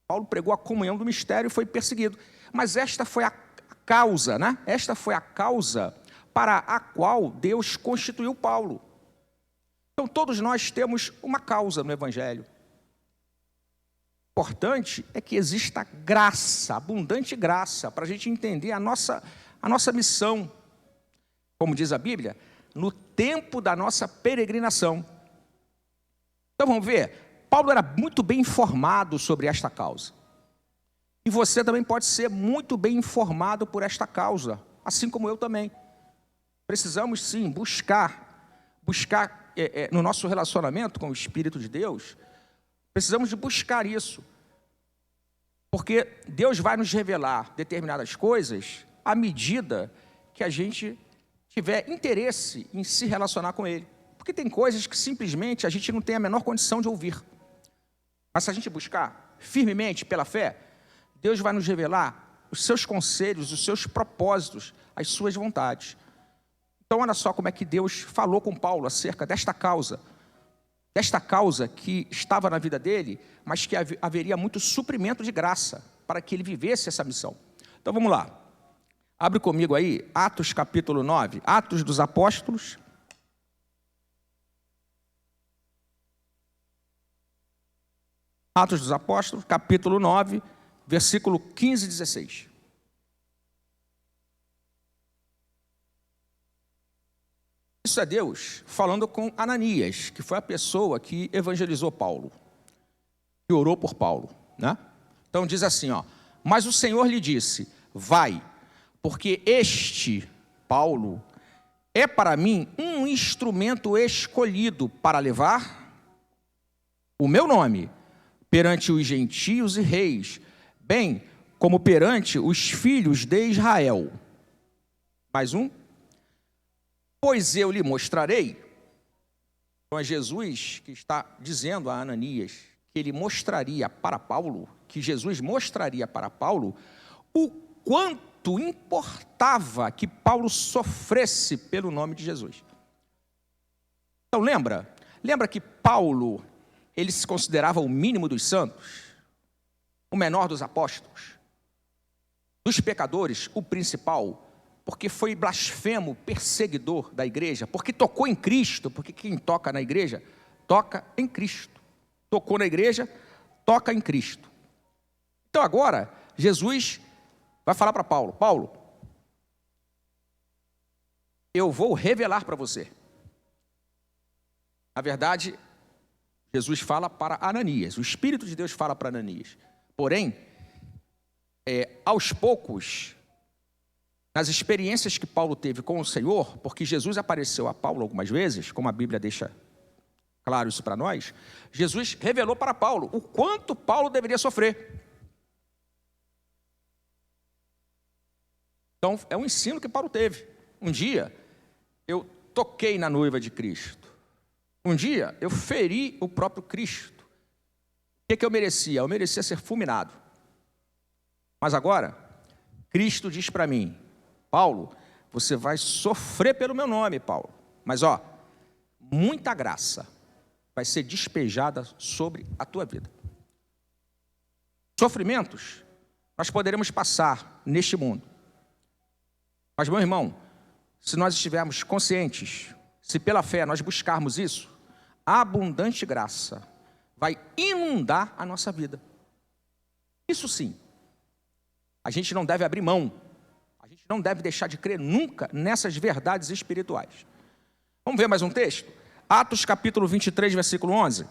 Paulo pregou a comunhão do mistério e foi perseguido. Mas esta foi a causa, né? Esta foi a causa para a qual Deus constituiu Paulo. Então todos nós temos uma causa no Evangelho. O importante é que exista graça, abundante graça, para a gente entender a nossa missão. Como diz a Bíblia, no tempo da nossa peregrinação. Então vamos ver, Paulo era muito bem informado sobre esta causa. E você também pode ser muito bem informado por esta causa, assim como eu também. Precisamos sim buscar no nosso relacionamento com o Espírito de Deus, precisamos de buscar isso, porque Deus vai nos revelar determinadas coisas à medida que a gente tiver interesse em se relacionar com Ele. Porque tem coisas que simplesmente a gente não tem a menor condição de ouvir. Mas se a gente buscar firmemente pela fé, Deus vai nos revelar os seus conselhos, os seus propósitos, as suas vontades. Então olha só como é que Deus falou com Paulo acerca desta causa que estava na vida dele, mas que haveria muito suprimento de graça para que ele vivesse essa missão. Então vamos lá, abre comigo aí, Atos capítulo 9, Atos dos Apóstolos. Atos dos Apóstolos, capítulo 9, versículo 15 e 16. Isso é Deus falando com Ananias, que foi a pessoa que evangelizou Paulo, que orou por Paulo, né? Então diz assim, ó: mas o Senhor lhe disse: vai, porque este, Paulo, é para mim um instrumento escolhido para levar o meu nome perante os gentios e reis, bem como perante os filhos de Israel. Mais um. Pois eu lhe mostrarei. Então é Jesus que está dizendo a Ananias que ele mostraria para Paulo, que Jesus mostraria para Paulo o quanto importava que Paulo sofresse pelo nome de Jesus. Então lembra que Paulo, ele se considerava o mínimo dos santos, o menor dos apóstolos, dos pecadores, o principal, porque foi blasfemo, perseguidor da igreja, porque tocou em Cristo, porque quem toca na igreja, toca em Cristo. Tocou na igreja, toca em Cristo. Então agora, Jesus vai falar para Paulo: Paulo, eu vou revelar para você. Na verdade, Jesus fala para Ananias, o Espírito de Deus fala para Ananias. Porém, aos poucos, nas experiências que Paulo teve com o Senhor, porque Jesus apareceu a Paulo algumas vezes, como a Bíblia deixa claro isso para nós, Jesus revelou para Paulo o quanto Paulo deveria sofrer. Então, é um ensino que Paulo teve. Um dia, eu toquei na noiva de Cristo. Um dia, eu feri o próprio Cristo. O que eu merecia? Eu merecia ser fulminado. Mas agora, Cristo diz para mim: Paulo, você vai sofrer pelo meu nome, Paulo. Mas muita graça vai ser despejada sobre a tua vida. Sofrimentos nós poderemos passar neste mundo. Mas, meu irmão, se nós estivermos conscientes, se pela fé nós buscarmos isso, a abundante graça vai inundar a nossa vida. Isso sim. A gente não deve abrir mão. A gente não deve deixar de crer nunca nessas verdades espirituais. Vamos ver mais um texto? Atos capítulo 23, versículo 11.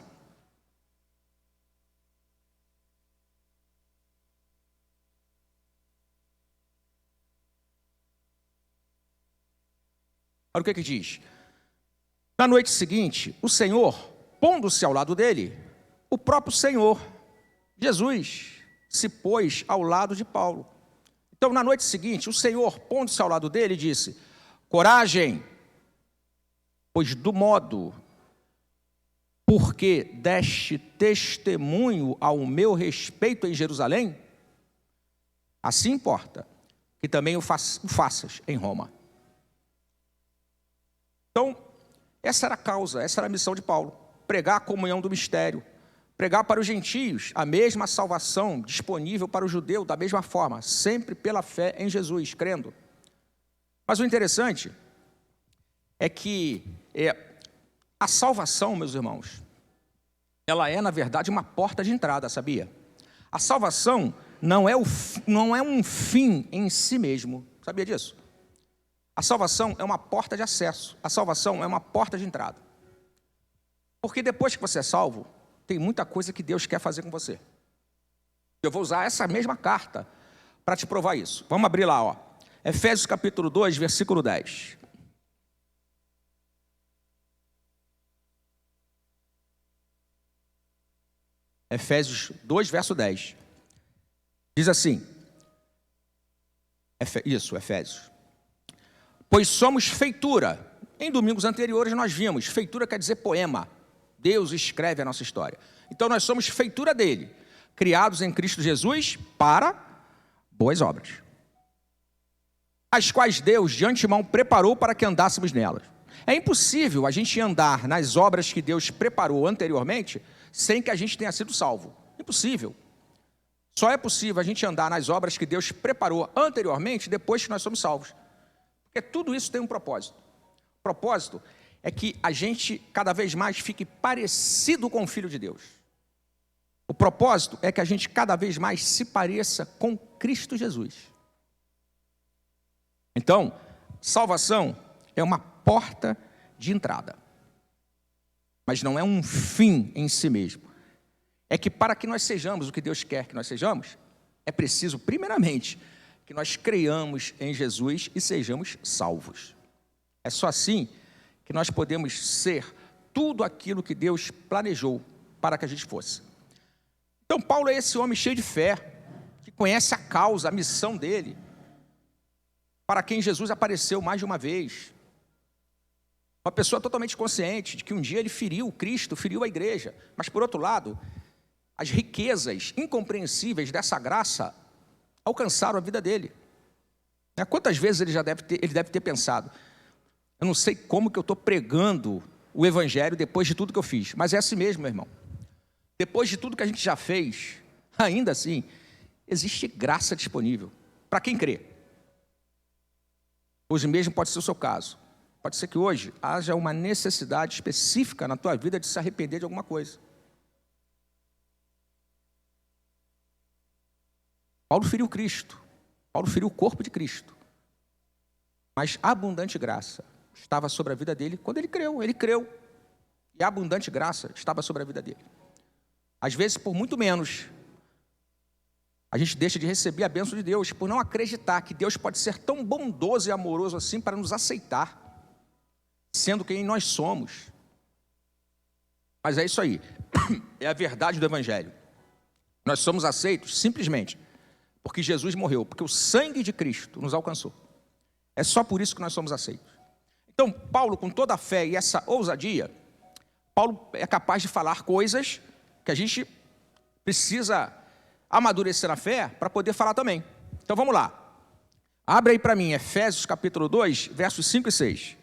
Olha o que diz. Na noite seguinte, o Senhor, pondo-se ao lado dele, o próprio Senhor, Jesus, se pôs ao lado de Paulo. Então, na noite seguinte, o Senhor, pondo-se ao lado dele, disse: coragem, pois do modo porque deste testemunho ao meu respeito em Jerusalém, assim importa que também o faças em Roma. Então, essa era a causa, essa era a missão de Paulo: pregar a comunhão do mistério, pregar para os gentios a mesma salvação disponível para o judeu, da mesma forma, sempre pela fé em Jesus, crendo. Mas o interessante é que a salvação, meus irmãos, ela é, na verdade, uma porta de entrada, sabia? A salvação não é um fim em si mesmo, sabia disso? A salvação é uma porta de acesso, a salvação é uma porta de entrada. Porque depois que você é salvo, tem muita coisa que Deus quer fazer com você. Eu vou usar essa mesma carta para te provar isso. Vamos abrir lá, Efésios capítulo 2, versículo 10. Efésios 2, verso 10. Diz assim, Efésios. Pois somos feitura. Em domingos anteriores nós vimos, feitura quer dizer poema. Deus escreve a nossa história. Então nós somos feitura dele, criados em Cristo Jesus para boas obras, as quais Deus de antemão preparou para que andássemos nelas. É impossível a gente andar nas obras que Deus preparou anteriormente sem que a gente tenha sido salvo. Impossível. Só é possível a gente andar nas obras que Deus preparou anteriormente depois que nós somos salvos. Porque tudo isso tem um propósito. O propósito é que a gente cada vez mais fique parecido com o Filho de Deus. O propósito é que a gente cada vez mais se pareça com Cristo Jesus. Então, salvação é uma porta de entrada. Mas não é um fim em si mesmo. É que para que nós sejamos o que Deus quer que nós sejamos, é preciso, primeiramente, que nós creiamos em Jesus e sejamos salvos. É só assim que nós podemos ser tudo aquilo que Deus planejou para que a gente fosse. Então, Paulo é esse homem cheio de fé, que conhece a causa, a missão dele, para quem Jesus apareceu mais de uma vez. Uma pessoa totalmente consciente de que um dia ele feriu Cristo, feriu a igreja, mas por outro lado, as riquezas incompreensíveis dessa graça alcançaram a vida dele. Quantas vezes ele deve ter pensado, eu não sei como que eu estou pregando o evangelho depois de tudo que eu fiz, mas é assim mesmo, meu irmão. Depois de tudo que a gente já fez, ainda assim, existe graça disponível para quem crê. Hoje mesmo pode ser o seu caso. Pode ser que hoje haja uma necessidade específica na tua vida de se arrepender de alguma coisa. Paulo feriu Cristo. Paulo feriu o corpo de Cristo. Mas a abundante graça estava sobre a vida dele quando ele creu. Ele creu. E a abundante graça estava sobre a vida dele. Às vezes, por muito menos, a gente deixa de receber a bênção de Deus, por não acreditar que Deus pode ser tão bondoso e amoroso assim para nos aceitar, sendo quem nós somos. Mas é isso aí, é a verdade do evangelho. Nós somos aceitos simplesmente porque Jesus morreu, porque o sangue de Cristo nos alcançou. É só por isso que nós somos aceitos. Então, Paulo, com toda a fé e essa ousadia, Paulo é capaz de falar coisas que a gente precisa amadurecer na fé para poder falar também. Então vamos lá. Abre aí para mim, Efésios capítulo 2, versos 5 e 6.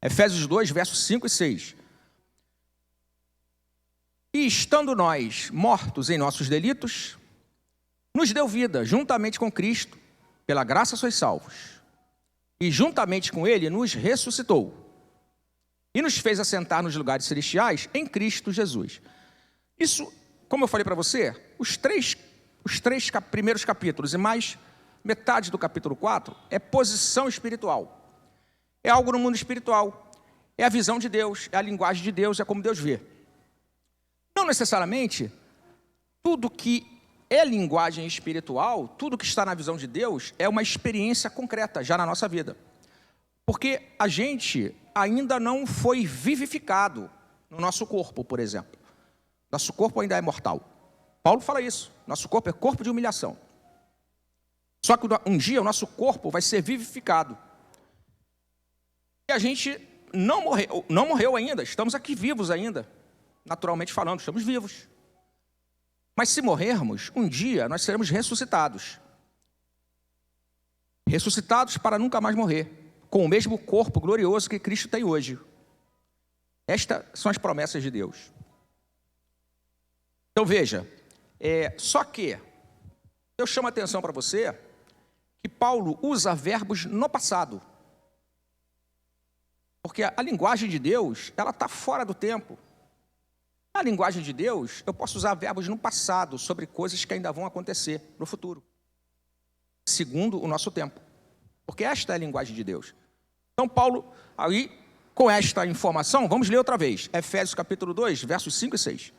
Efésios 2, versos 5 e 6. E estando nós mortos em nossos delitos, nos deu vida juntamente com Cristo, pela graça sois salvos. E juntamente com Ele nos ressuscitou. E nos fez assentar nos lugares celestiais em Cristo Jesus. Isso, como eu falei para você, os três primeiros capítulos e mais metade do capítulo 4 é posição espiritual. É algo no mundo espiritual. É a visão de Deus, é a linguagem de Deus, é como Deus vê. Não necessariamente tudo que é linguagem espiritual, tudo que está na visão de Deus é uma experiência concreta já na nossa vida. Porque a gente ainda não foi vivificado no nosso corpo, por exemplo. Nosso corpo ainda é mortal. Paulo fala isso. Nosso corpo é corpo de humilhação. Só que um dia o nosso corpo vai ser vivificado. E a gente não morreu ainda. Estamos aqui vivos ainda. Naturalmente falando, estamos vivos. Mas se morrermos, um dia nós seremos ressuscitados. Ressuscitados para nunca mais morrer. Com o mesmo corpo glorioso que Cristo tem hoje. Estas são as promessas de Deus. Então veja, só que eu chamo a atenção para você que Paulo usa verbos no passado. Porque a linguagem de Deus, ela está fora do tempo. Na linguagem de Deus, eu posso usar verbos no passado sobre coisas que ainda vão acontecer no futuro. Segundo o nosso tempo. Porque esta é a linguagem de Deus. Então, Paulo, aí, com esta informação, vamos ler outra vez. Efésios capítulo 2, versos 5 e 6.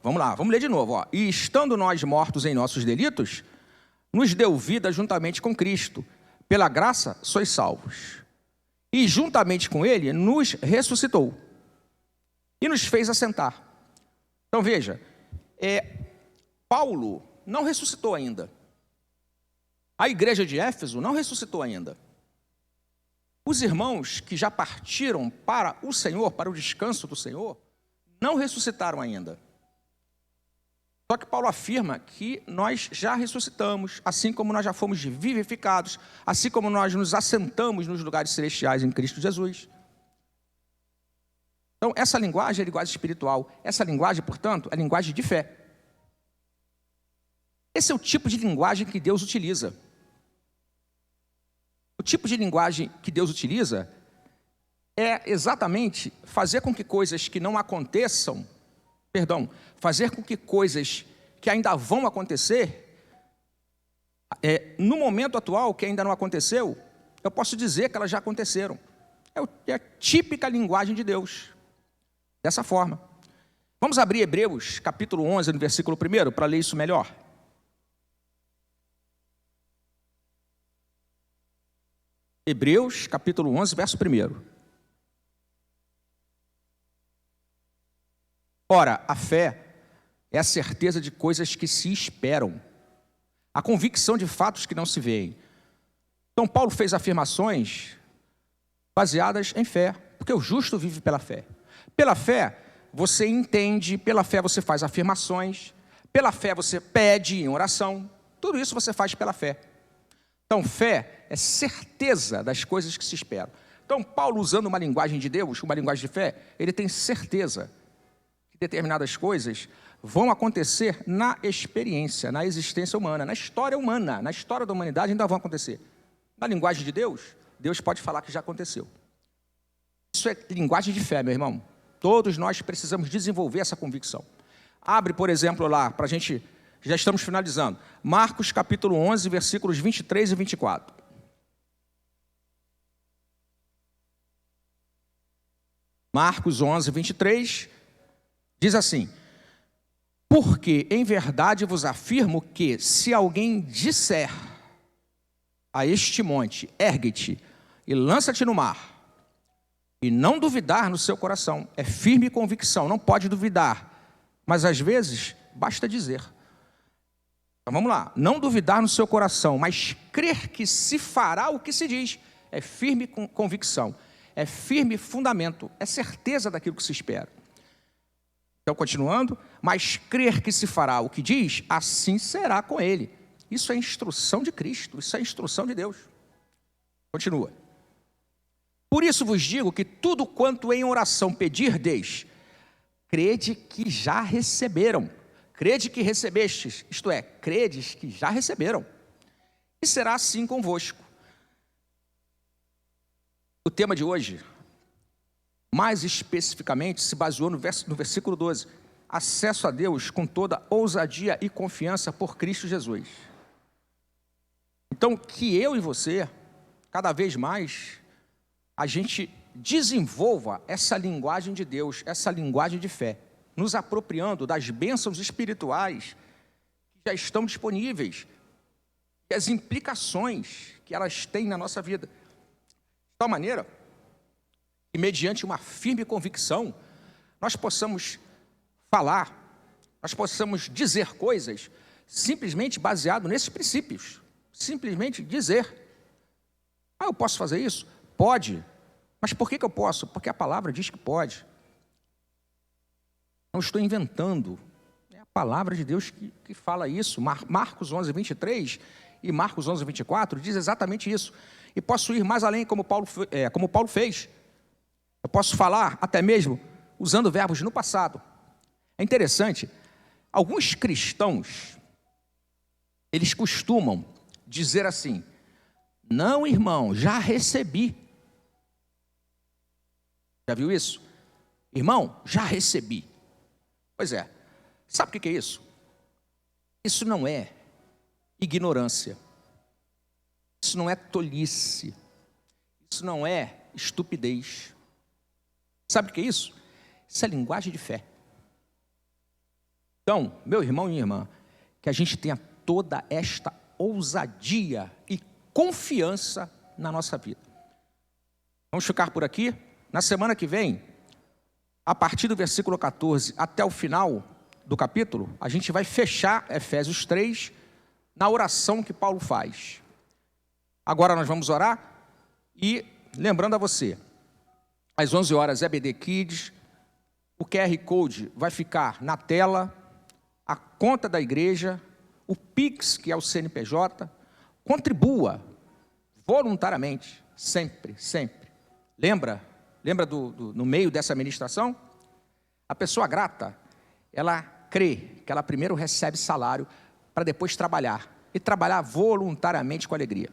Vamos lá, vamos ler de novo. Ó. E estando nós mortos em nossos delitos, nos deu vida juntamente com Cristo. Pela graça, sois salvos. E juntamente com Ele, nos ressuscitou. E nos fez assentar. Então, veja, Paulo não ressuscitou ainda. A igreja de Éfeso não ressuscitou ainda. Os irmãos que já partiram para o Senhor, para o descanso do Senhor, não ressuscitaram ainda. Só que Paulo afirma que nós já ressuscitamos, assim como nós já fomos vivificados, assim como nós nos assentamos nos lugares celestiais em Cristo Jesus. Então, essa linguagem é linguagem espiritual. Essa linguagem, portanto, é linguagem de fé. Esse é o tipo de linguagem que Deus utiliza. O tipo de linguagem que Deus utiliza é exatamente fazer com que coisas que não aconteçam, fazer com que coisas que ainda vão acontecer, no momento atual, que ainda não aconteceu, eu posso dizer que elas já aconteceram. É a típica linguagem de Deus. Dessa forma. Vamos abrir Hebreus, capítulo 11, no versículo 1, para ler isso melhor. Hebreus, capítulo 11, verso 1. Ora, a fé é a certeza de coisas que se esperam, a convicção de fatos que não se veem. Então, Paulo fez afirmações baseadas em fé, porque o justo vive pela fé. Pela fé, você entende, pela fé você faz afirmações, pela fé você pede em oração, tudo isso você faz pela fé. Então, fé é certeza das coisas que se esperam. Então, Paulo, usando uma linguagem de Deus, uma linguagem de fé, ele tem certeza que determinadas coisas vão acontecer na experiência, na existência humana, na história humana, na história da humanidade ainda vão acontecer. Na linguagem de Deus, Deus pode falar que já aconteceu. Isso é linguagem de fé, meu irmão. Todos nós precisamos desenvolver essa convicção. Abre, por exemplo, lá, para a gente, já estamos finalizando, Marcos capítulo 11, versículos 23 e 24. Marcos 11, 23, diz assim: porque em verdade vos afirmo que, se alguém disser a este monte, ergue-te e lança-te no mar, e não duvidar no seu coração, é firme convicção, não pode duvidar, mas às vezes basta dizer. Então vamos lá, não duvidar no seu coração, mas crer que se fará o que se diz, é firme convicção, é firme fundamento, é certeza daquilo que se espera. Então continuando, mas crer que se fará o que diz, assim será com ele. Isso é instrução de Cristo, isso é instrução de Deus. Continua. Por isso vos digo que tudo quanto em oração pedirdes, crede que já receberam. Crede que recebestes, isto é, credes que já receberam. E será assim convosco. O tema de hoje, mais especificamente, se baseou no versículo 12. Acesso a Deus com toda ousadia e confiança por Cristo Jesus. Então, que eu e você, cada vez mais, a gente desenvolva essa linguagem de Deus, essa linguagem de fé, nos apropriando das bênçãos espirituais que já estão disponíveis, e as implicações que elas têm na nossa vida. De tal maneira que, mediante uma firme convicção, nós possamos falar, nós possamos dizer coisas simplesmente baseado nesses princípios. Simplesmente dizer: ah, eu posso fazer isso? Pode. Mas por que eu posso? Porque a palavra diz que pode. Não estou inventando. É a palavra de Deus que fala isso. Marcos 11, 23 e Marcos 11, 24 diz exatamente isso. E posso ir mais além como Paulo fez. Eu posso falar até mesmo usando verbos no passado. É interessante, alguns cristãos, eles costumam dizer assim: não, irmão, já recebi. Já viu isso? Irmão, já recebi. Pois é, sabe o que é isso? Isso não é ignorância. Isso não é tolice. Isso não é estupidez. Sabe o que é isso? Isso é linguagem de fé. Então, meu irmão e minha irmã, que a gente tenha toda esta ousadia e confiança na nossa vida. Vamos ficar por aqui. Na semana que vem, a partir do versículo 14 até o final do capítulo, a gente vai fechar Efésios 3 na oração que Paulo faz. Agora nós vamos orar e, lembrando a você, às 11 horas EBD Kids, o QR Code vai ficar na tela, a conta da igreja, o Pix, que é o CNPJ, contribua voluntariamente, sempre, sempre. Lembra no meio dessa ministração? A pessoa grata, ela crê que ela primeiro recebe salário para depois trabalhar, e trabalhar voluntariamente com alegria.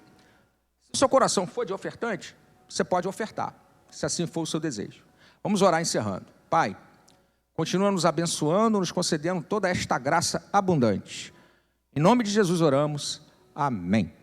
Se o seu coração for de ofertante, você pode ofertar, se assim for o seu desejo. Vamos orar encerrando. Pai, continua nos abençoando, nos concedendo toda esta graça abundante. Em nome de Jesus oramos. Amém.